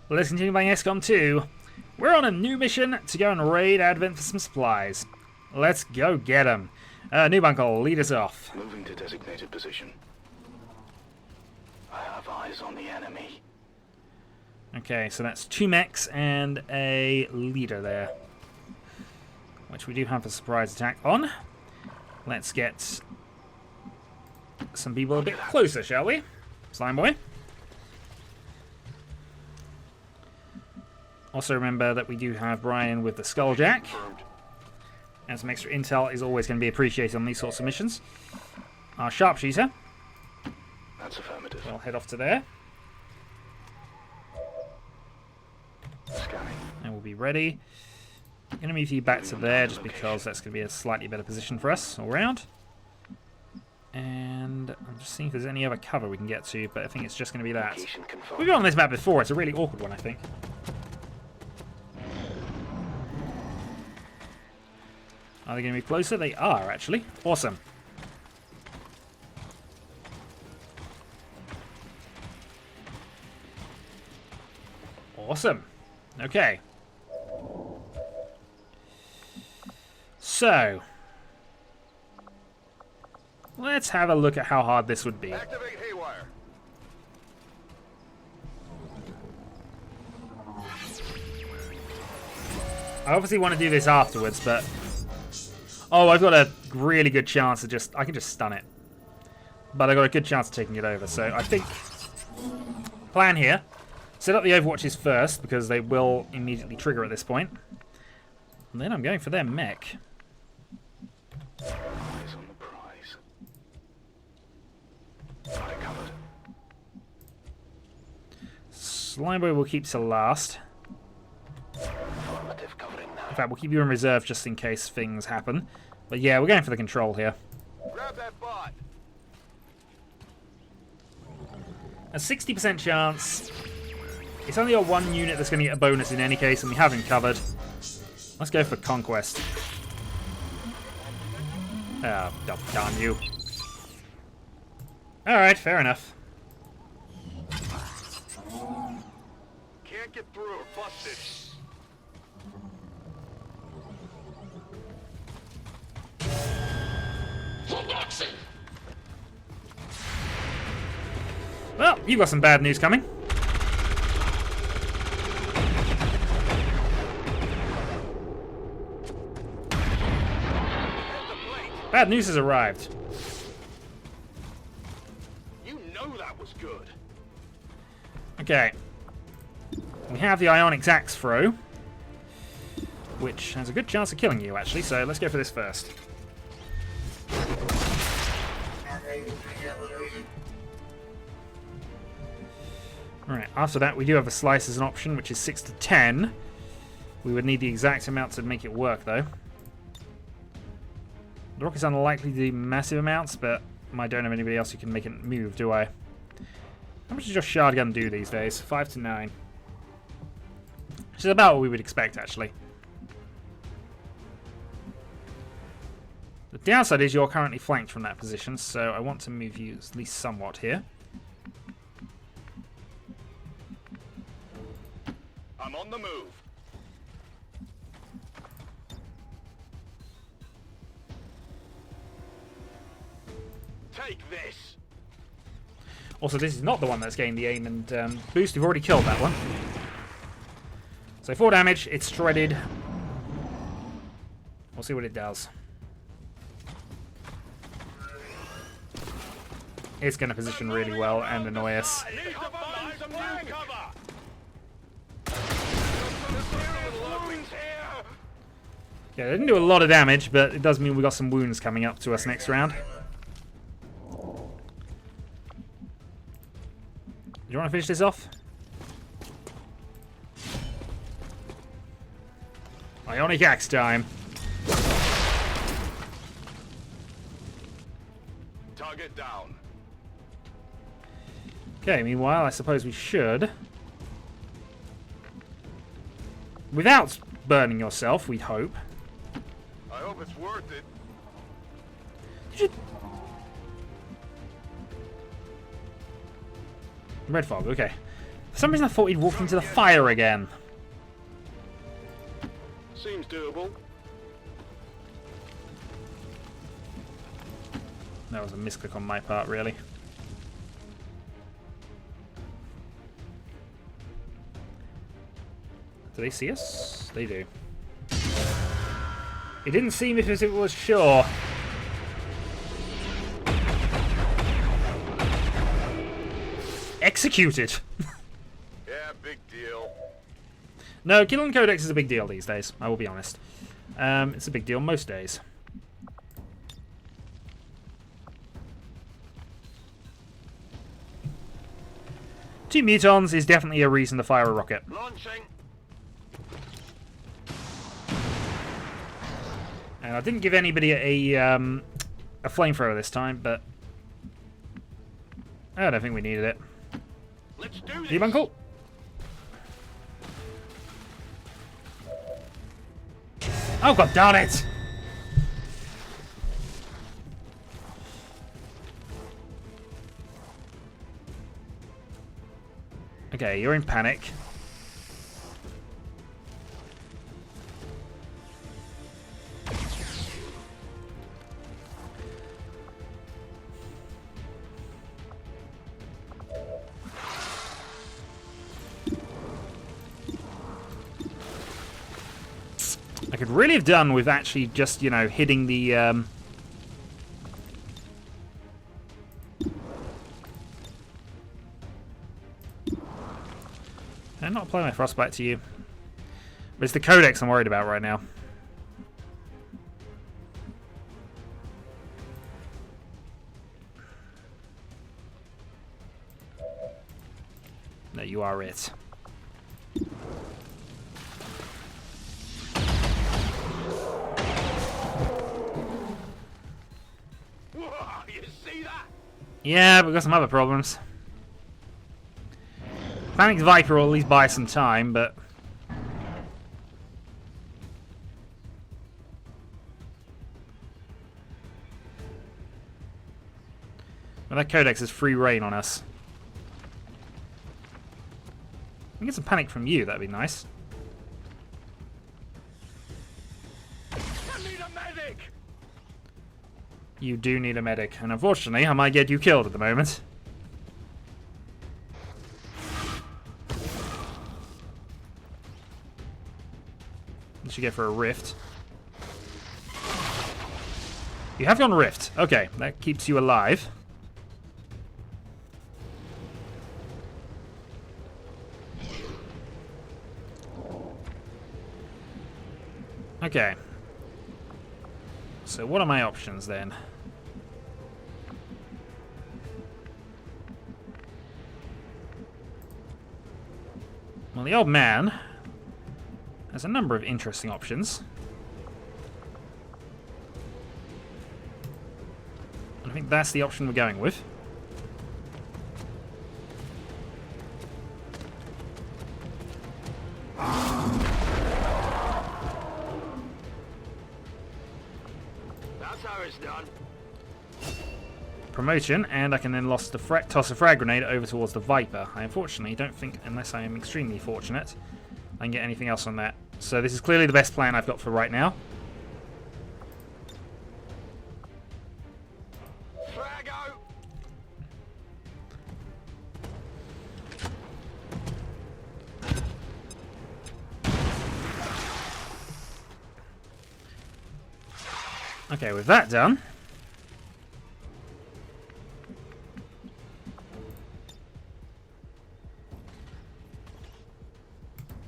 Let's continue playing XCOM 2. We're on a new mission to go and raid Advent for some supplies. Let's go get them. Noob Uncle, lead us off. Moving to designated position. I have eyes on the enemy. Okay, so that's 2 mechs and a leader there, which we do have a surprise attack on. Let's get some people a bit closer, shall we? Slime boy. Also remember that we do have Brian with the Skulljack. And some extra intel is always going to be appreciated on these sorts of missions. Our sharpshooter. That's affirmative. We'll head off to there. Scanning. And we'll be ready. I'm going to move you back to there just because that's going to be a slightly better position for us all round. And I'm just seeing if there's any other cover we can get to, but I think it's just going to be that. We've been on this map before, it's a really awkward one, I think. Are they going to be closer? They are, actually. Awesome. Awesome. Okay. So, let's have a look at how hard this would be. Activate haywire. I obviously want to do this afterwards, but... Oh, I've got a really good chance of just... I can just stun it. But I've got a good chance of taking it over, so I think... Plan here. Set up the overwatches first, because they will immediately trigger at this point. And then I'm going for their mech. Eyes on the prize. Got it covered. Slimeboy will keep to last. Affirmative covering now. In fact, we'll keep you in reserve just in case things happen. But yeah, we're going for the control here. Grab that bot. A 60% chance. It's only got 1 unit that's going to get a bonus in any case, and we have him covered. Let's go for Conquest. Oh, darn you. Alright, fair enough. Can't get through. Busted. Well, you've got some bad news coming. Bad news has arrived. You know that was good. Okay. We have the Ionic Axe throw, which has a good chance of killing you, actually, so let's go for this first. Alright, after that we do have a slice as an option, which is 6 to 10. We would need the exact amount to make it work, though. The rocket's unlikely to do massive amounts, but I don't have anybody else who can make it move, do I? How much does your shard gun do these days? 5 to 9. Which is about what we would expect, actually. The downside is you're currently flanked from that position, so I want to move you at least somewhat here. I'm on the move. Take this. Also, this is not the one that's gained the aim and boost. We've already killed that one. So 4 damage, it's shredded. We'll see what it does. It's going to position really well and annoy us. Yeah, it didn't do a lot of damage, but it does mean we got some wounds coming up to us next round. Do you want to finish this off? Ionic Axe time. Target down. Okay, meanwhile, I suppose we should... Without burning yourself, we'd hope. I hope it's worth it. Did you... Red fog, okay. For some reason I thought he'd walked into the fire again. Seems doable. That was a misclick on my part, really. Do they see us? They do. It didn't seem as if it was sure. Executed! Yeah, big deal. No, killing Codex is a big deal these days, I will be honest. It's a big deal most days. Two mutons is definitely a reason to fire a rocket. Launching. And I didn't give anybody a flamethrower this time, but I don't think we needed it. Let's do this. Debuncle. Oh god darn it! Okay, you're in panic. I could really have done with actually just, you know, hitting the... I'm not applying my frostbite to you. But it's the Codex I'm worried about right now. No, you are it. Whoa, you see that? Yeah, we've got some other problems. Panic Viper will at least buy some time, but... Well, that Codex has free reign on us. We get some panic from you, that'd be nice. I need a medic. You do need a medic, and unfortunately I might get you killed at the moment. What you get for a rift? You have gone rift. Okay, that keeps you alive. Okay. So what are my options then? Well, the old man has a number of interesting options. I think that's the option we're going with. That's how it's done. Promotion, and I can then toss a frag grenade over towards the Viper. I unfortunately don't think, unless I am extremely fortunate, I can get anything else on that. So this is clearly the best plan I've got for right now. Frag out. Okay, with that done...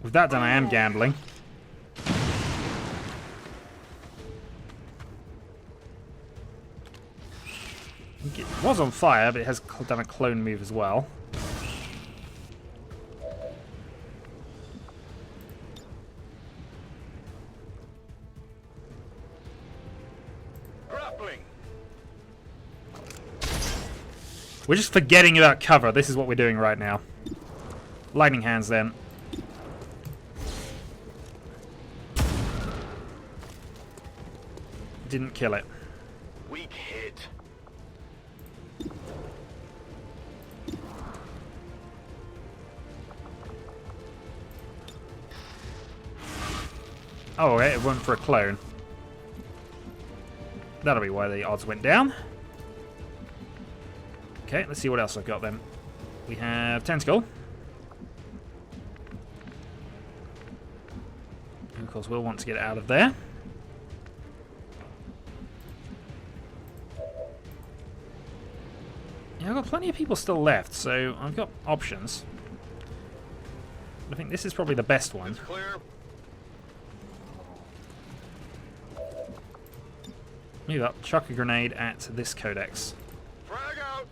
With that done, I am gambling. It was on fire, but it has done a clone move as well. Grappling. We're just forgetting about cover. This is what we're doing right now. Lightning hands then. Didn't kill it. Weak hit. Oh, okay, it went for a clone. That'll be why the odds went down. Okay, let's see what else I've got then. We have Tentacle. And of course, we'll want to get out of there. Yeah, I've got plenty of people still left, so I've got options. I think this is probably the best one. It's clear. Move up, chuck a grenade at this codex. Frag out.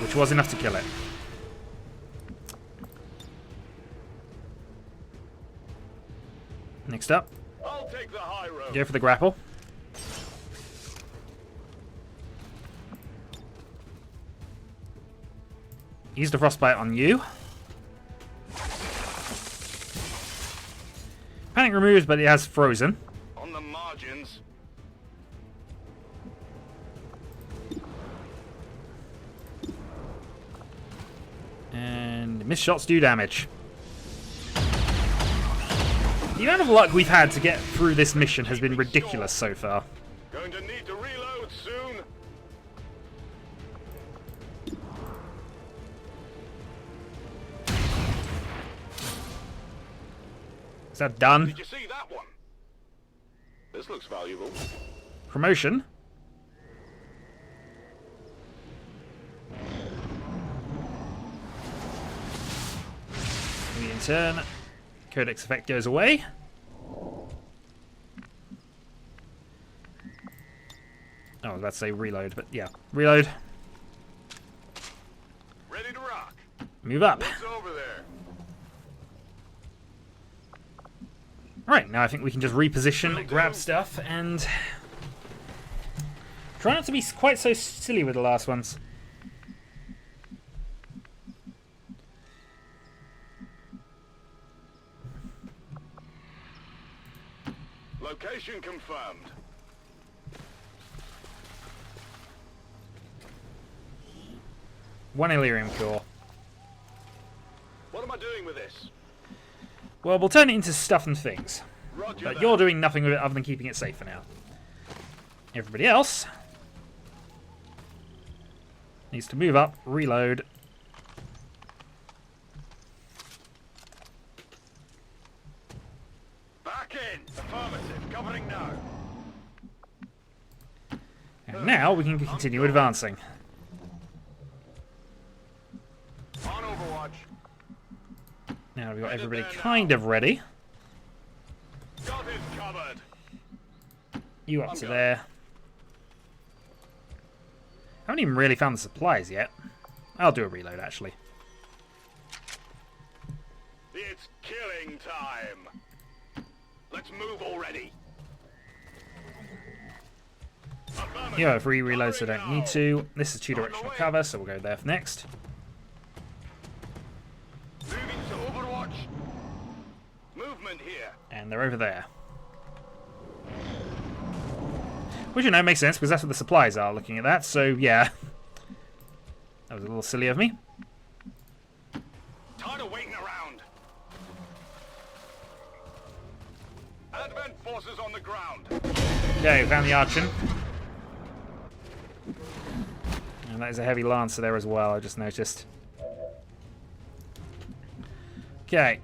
Which was enough to kill it. Next up, I'll take the high road. go for the grapple. Use the frostbite on you. Panic removed, but it has frozen. On the margins. And missed shots do damage. The amount of luck we've had to get through this mission has been ridiculous so far. Going to need to reload soon. Is that done? Did you see that one? This looks valuable. Promotion. We in turn. Codex effect goes away. Oh, I was about to say reload, but yeah. Reload. Ready to rock. Move up. What's over there? Alright, now I think we can just reposition, grab stuff, and try not to be quite so silly with the last ones. Location confirmed. One Illyrium core. What am I doing with this? Well, we'll turn it into stuff and things. Roger But that. you're doing nothing with it other than keeping it safe for now. Everybody else needs to move up, reload. Back in. Affirmative. Covering now. And now we can continue advancing. On Overwatch. Now we've got everybody kind of ready. Got it covered. You up to there. I haven't even really found the supplies yet. I'll do a reload, actually. It's killing time. Let's move already. Affirmative. You have free reload, so don't Covering need now. to. This is two-directional cover, so we'll go there for next. Moving to Overwatch. Movement here. And they're over there. Which, you know, makes sense, because that's what the supplies are, looking at that, so yeah. That was a little silly of me. Tired of waiting around. Advent forces on the ground. Okay, we found the Archon. And that is a heavy Lancer there as well, I just noticed. Okay.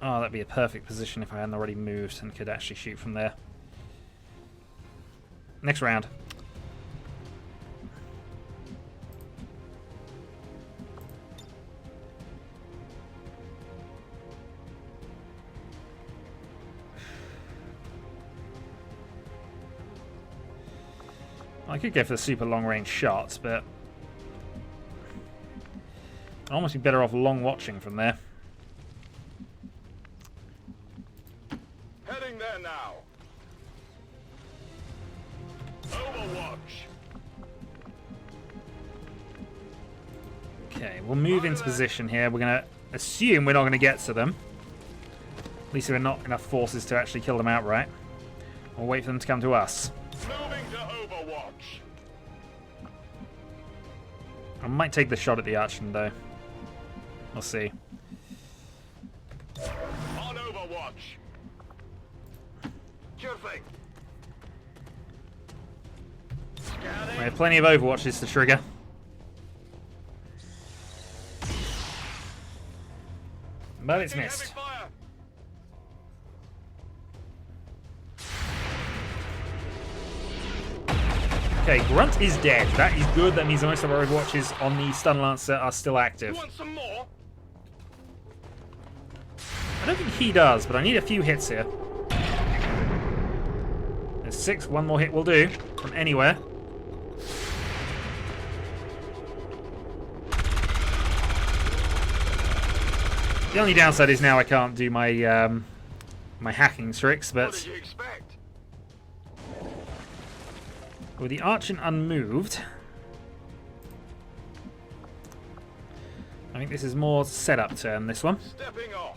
Oh, that'd be a perfect position if I hadn't already moved and could actually shoot from there. Next round. I could go for the super long-range shots, but I'd almost be better off long watching from there. Heading there now. Overwatch. Okay, we'll move into position here. We're going to assume we're not going to get to them. At least there are not enough forces to actually kill them outright. We'll wait for them to come to us. Moving to Overwatch. I might take the shot at the Archon, though. We'll see. On Overwatch. Sure thing. We have plenty of Overwatches to trigger. But it's Heavy missed. fire. Okay, Grunt is dead. That is good. That means most of our Overwatches on the Stun Lancer are still You active. want some more? I don't think he does, but I need a few hits here. There's 6. One more hit will do. From anywhere. The only downside is now I can't do my my hacking tricks, What but did you expect? with the Archon unmoved, I think this is more setup turn, this one. Stepping off.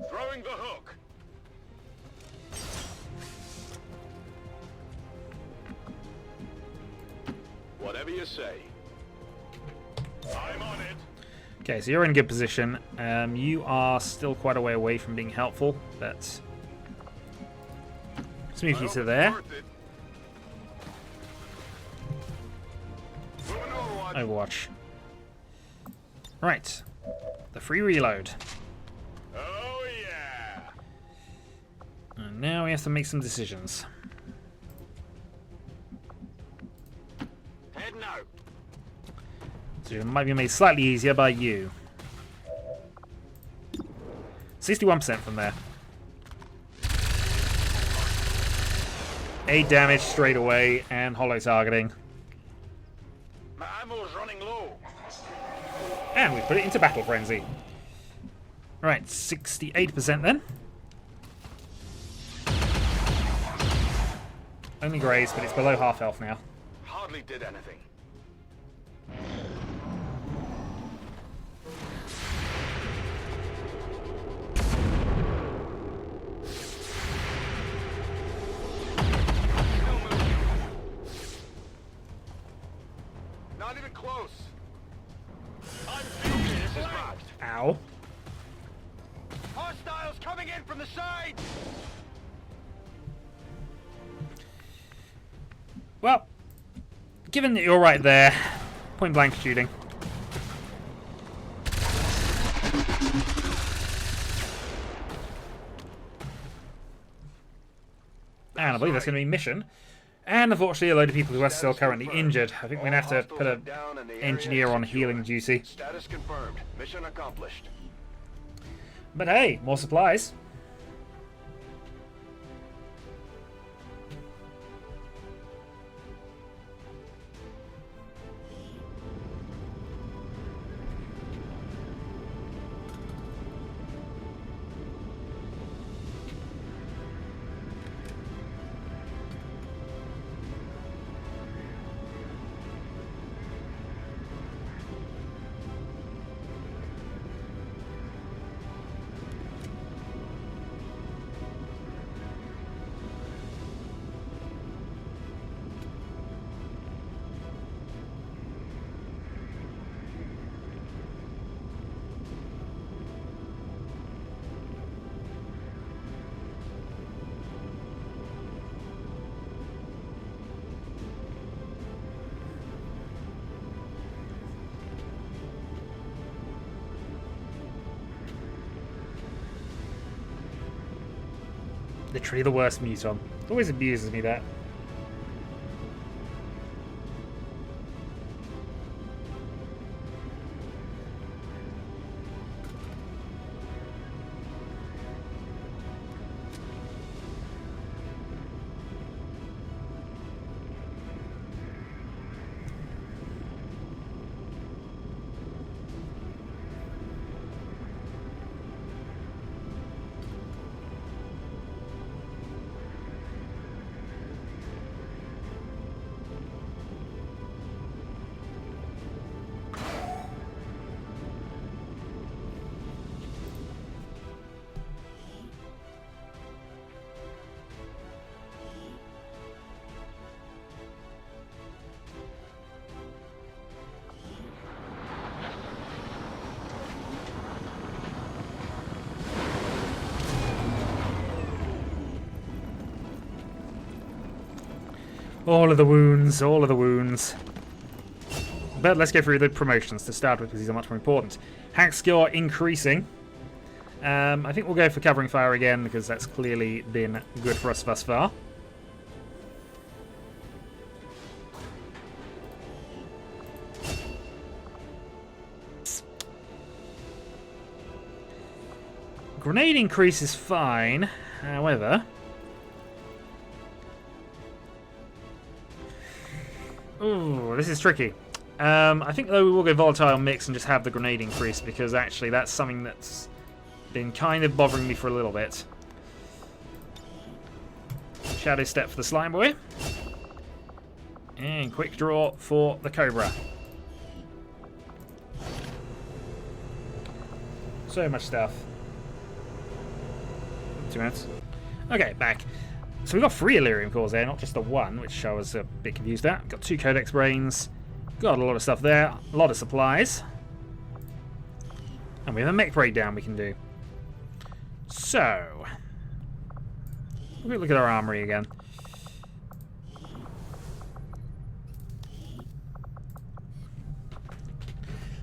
Throwing the hook. Whatever you say. I'm on it. Okay, so you're in good position. You are still quite a way away from being helpful, but let's move you to there. Worth it. Moving Overwatch. Overwatch. Right. The free reload. Oh yeah. And now we have to make some decisions. Heading out. So it might be made slightly easier by you. 61% from there. 8 damage straight away and hollow targeting. My ammo's running low. And we put it into Battle Frenzy. Right, 68% then. Only graze, but it's below half health now. Hardly did anything. Still moving. Not even close. I'm beating this is marked. Ow. Hostiles coming in from the side. Well, given that you're right there, point blank shooting. And I believe that's going to be mission. And unfortunately, a load of people who are still currently injured. I think we're going to have to put an engineer on healing duty. Status confirmed. Mission accomplished. But hey, more supplies. Literally the worst muton. Always abuses me, that. All of the wounds, all of the wounds. But let's go through the promotions to start with, because these are much more important. Hack skill increasing. I think we'll go for covering fire again, because that's clearly been good for us thus far. Grenade increase is fine, however... Ooh, this is tricky. I think though we will go volatile mix and just have the grenade increase, because actually that's something that's been kind of bothering me for a little bit. Shadow step for the slime boy. And quick draw for the cobra. So much stuff. 2 minutes. Okay, back. So we've got 3 Illyrium cores there, not just the 1, which I was a bit confused at. Got 2 Codex brains. Got a lot of stuff there. A lot of supplies. And we have a mech breakdown we can do. So, we'll look at our armory again.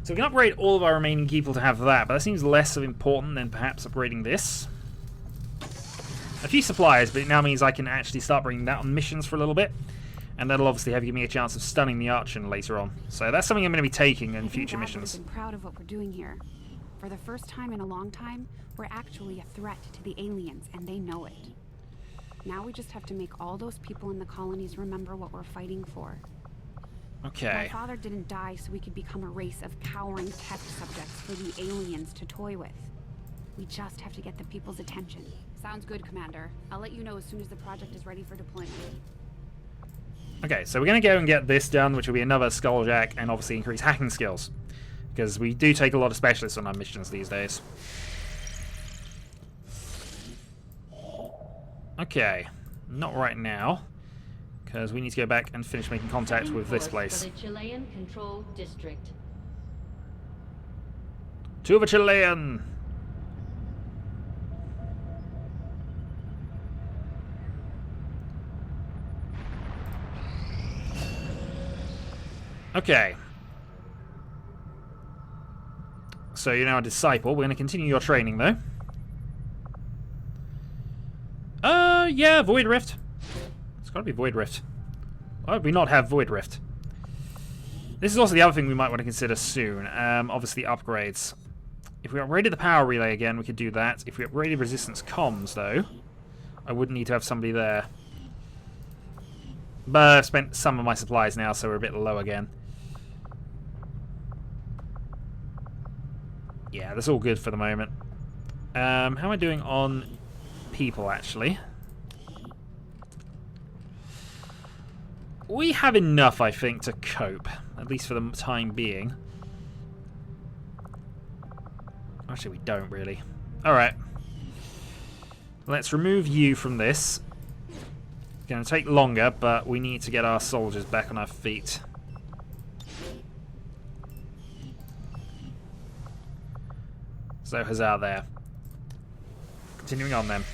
So we can upgrade all of our remaining people to have that, but that seems less of important than perhaps upgrading this. A few supplies, but it now means I can actually start bringing that on missions for a little bit. And that'll obviously give me a chance of stunning the Archon later on. So that's something I'm going to be taking in future missions. I'm proud of what we're doing here. For the first time in a long time, we're actually a threat to the aliens, and they know it. Now we just have to make all those people in the colonies remember what we're fighting for. Okay. My father didn't die so we could become a race of cowering test subjects for the aliens to toy with. We just have to get the people's attention. Sounds good, Commander. I'll let you know as soon as the project is ready for deployment. Okay, so we're going to go and get this done, which will be another Skulljack, and obviously increase hacking skills. Because we do take a lot of specialists on our missions these days. Okay, not right now, because we need to go back and finish making contact with this place. For the Chilean controlled district. To the Chilean! Okay. So you're now a disciple. We're going to continue your training, though. Yeah, Void Rift. It's got to be Void Rift. Why would we not have Void Rift? This is also the other thing we might want to consider soon. Obviously, upgrades. If we upgraded the power relay again, we could do that. If we upgraded resistance comms, though, I would need to have somebody there. But I've spent some of my supplies now, so we're a bit low again. Yeah, that's all good for the moment. How am I doing on people, actually? We have enough, I think, to cope. At least for the time being. Actually, we don't really. Alright. Let's remove you from this. It's going to take longer, but we need to get our soldiers back on our feet. So, huzzah there. Continuing on then.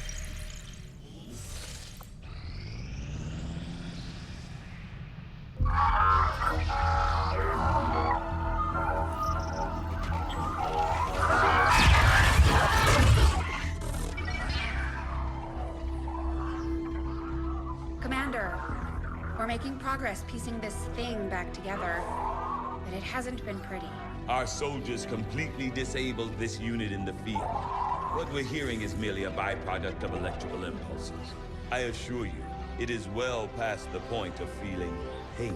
Commander, we're making progress piecing this thing back together, but it hasn't been pretty. Our soldiers completely disabled this unit in the field. What we're hearing is merely a byproduct of electrical impulses. I assure you, it is well past the point of feeling pain.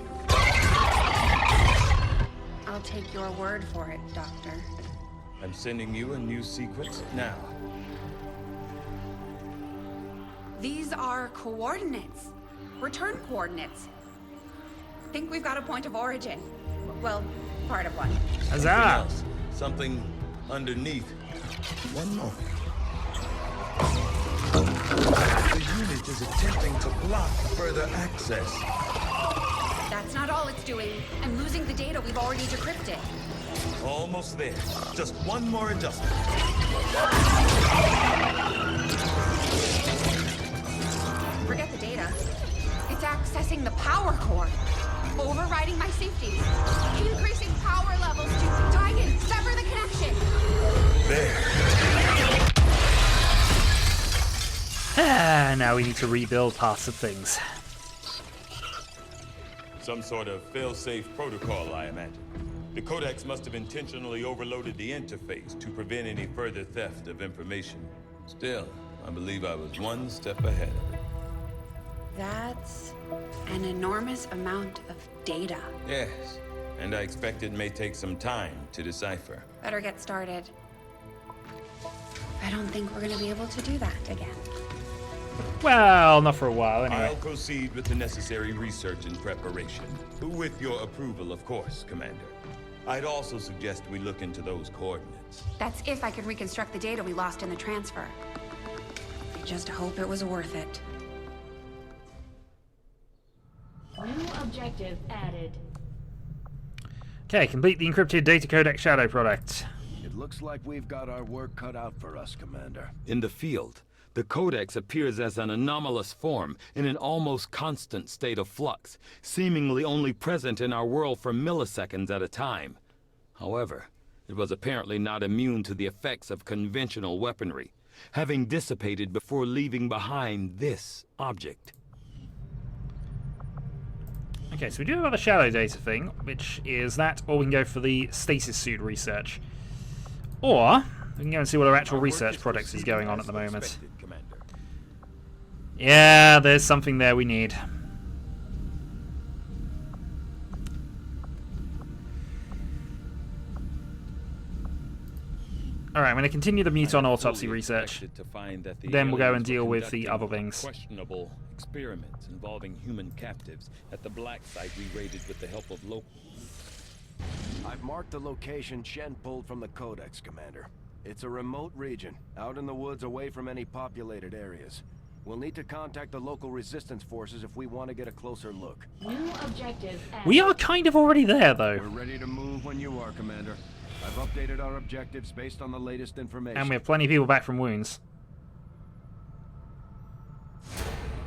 I'll take your word for it, Doctor. I'm sending you a new secret now. These are coordinates. Return coordinates. Think we've got a point of origin. Well, part of one. Something Huzzah! else. Something underneath. One moment. The unit is attempting to block further access. That's not all it's doing. I'm losing the data we've already decrypted. Almost there. Just one more adjustment. Forget the data. It's accessing the power core, overriding my safety, increasing power levels to tie in, sever the connection. Now we need to rebuild parts of things. Some sort of fail-safe protocol, I imagine. The Codex must have intentionally overloaded the interface to prevent any further theft of information. Still, I believe I was one step ahead of it. That's an enormous amount of data. Yes, and I expect it may take some time to decipher. Better get started. I don't think we're gonna be able to do that again. Well, not for a while, anyway. I'll proceed with the necessary research and preparation. With your approval, of course, Commander. I'd also suggest we look into those coordinates. That's if I can reconstruct the data we lost in the transfer. I just hope it was worth it. New objective added. Okay, complete the encrypted data codex shadow product. It looks like we've got our work cut out for us, Commander. In the field, the Codex appears as an anomalous form in an almost constant state of flux, seemingly only present in our world for milliseconds at a time. However, it was apparently not immune to the effects of conventional weaponry, having dissipated before leaving behind this object. Okay, so we do have a shadow data thing, which is that, or we can go for the stasis suit research. Or we can go and see what our actual research project is going on at the moment. Yeah, there's something there we need. Alright, I'm going to continue the muton autopsy research. Then we'll go and deal with the other things. Questionable experiments involving human captives at the black site we raided with the help of locals. I've marked the location Shen pulled from the Codex, Commander. It's a remote region, out in the woods away from any populated areas. We'll need to contact the local resistance forces if we want to get a closer look. New objective added. We are kind of already there, though. We're ready to move when you are, Commander. I've updated our objectives based on the latest information. And we have plenty of people back from wounds.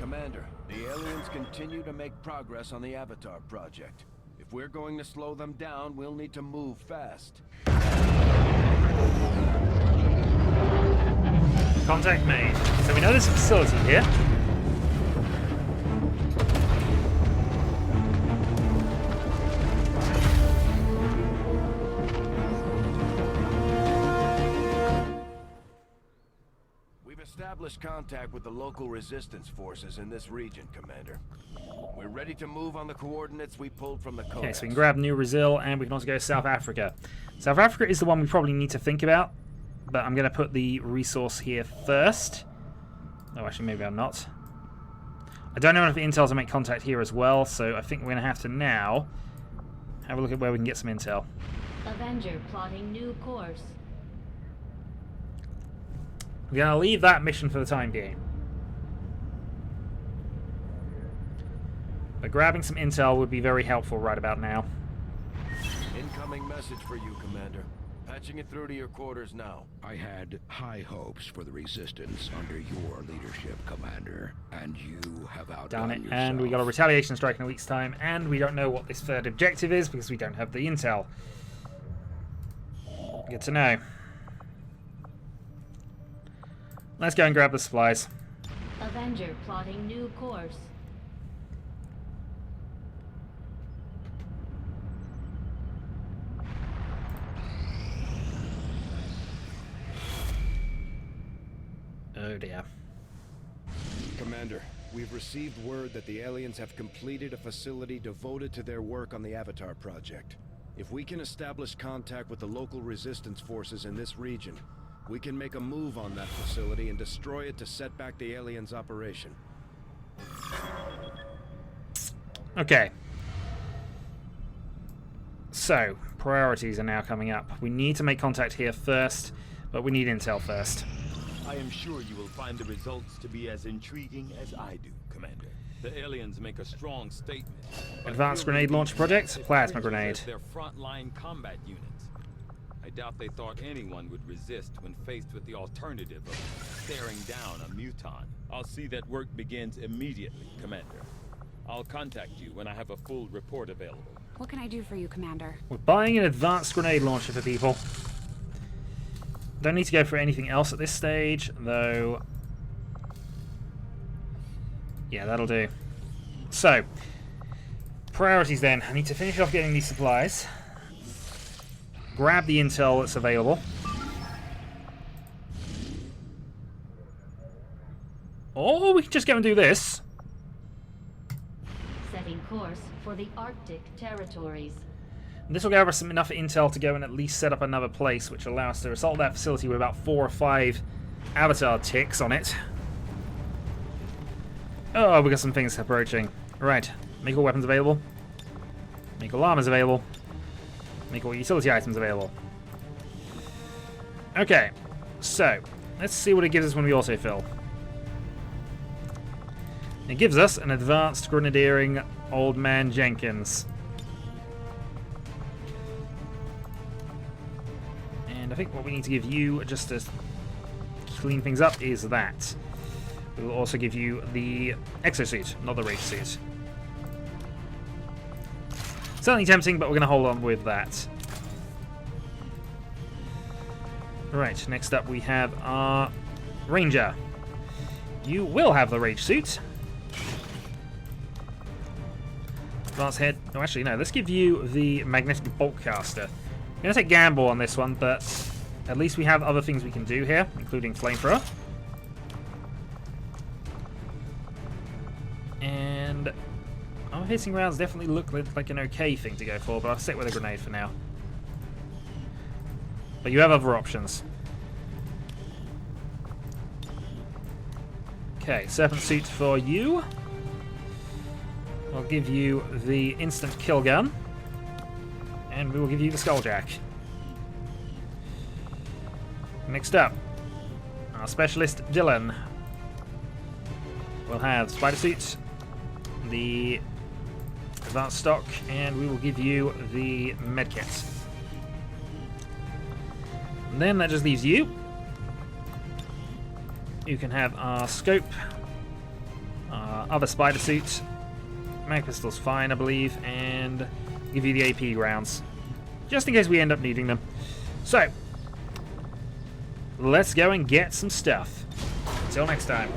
Commander, the aliens continue to make progress on the Avatar Project. If we're going to slow them down, we'll need to move fast. Contact made. So we know there's a facility here. We've established contact with the local resistance forces in this region, Commander. We're ready to move on the coordinates we pulled from the Codex. Okay, so we can grab New Brazil, and we can also go to South Africa. South Africa is the one we probably need to think about, but I'm going to put the resource here first. Oh, actually, maybe I'm not. I don't know if intel to make contact here as well, so I think we're going to have to now have a look at where we can get some intel. Avenger plotting new course. We're going to leave that mission for the time being. But grabbing some intel would be very helpful right about now. Incoming message for you, Commander. Patching it through to your quarters now. I had high hopes for the Resistance under your leadership, Commander, and you have outdone Done it. yourself. And we got a retaliation strike in a week's time, and we don't know what this third objective is because we don't have the intel. Good to know. Let's go and grab the supplies. Avenger plotting new course. Oh dear. Commander, we've received word that the aliens have completed a facility devoted to their work on the Avatar Project. If we can establish contact with the local resistance forces in this region, we can make a move on that facility and destroy it to set back the aliens' operation. Okay. So, priorities are now coming up. We need to make contact here first, but we need intel first. I am sure you will find the results to be as intriguing as I do, Commander. The aliens make a strong statement. Advanced grenade launch project, plasma grenade. Their frontline combat units. I doubt they thought anyone would resist when faced with the alternative of staring down a muton. I'll see that work begins immediately, Commander. I'll contact you when I have a full report available. What can I do for you, Commander? We're buying an advanced grenade launcher for people. Don't need to go for anything else at this stage, though. Yeah, that'll do. So, priorities then. I need to finish off getting these supplies. Grab the intel that's available. Or we can just go and do this. Setting course for the Arctic territories. And this will give us enough intel to go and at least set up another place, which will allow us to assault that facility with about 4 or 5 avatar ticks on it. Oh, we got some things approaching. Right, make all weapons available. Make all armors available. Make all utility items available. Okay, so let's see what it gives us when we autofill. It gives us an advanced grenadiering Old Man Jenkins. And I think what we need to give you, just to clean things up, is that. We will also give you the exosuit, not the rage suit. Certainly tempting, but we're going to hold on with that. Right, next up we have our Ranger. You will have the rage suit. Advanced head. Oh, actually, no. Let's give you the magnetic bolt caster. I'm going to take gamble on this one, but at least we have other things we can do here, including flamethrower. And our hitting rounds definitely look like an okay thing to go for, but I'll stick with a grenade for now. But you have other options. Okay, Serpent Suit for you. I'll give you the instant kill gun. And we will give you the Skulljack. Next up, our specialist Dylan will have Spider Suit, the advanced stock, and we will give you the medkit. And then that just leaves you. You can have our scope, our other Spider Suit, mag pistol's fine, I believe, and give you the AP rounds, just in case we end up needing them. So, let's go and get some stuff. Until next time.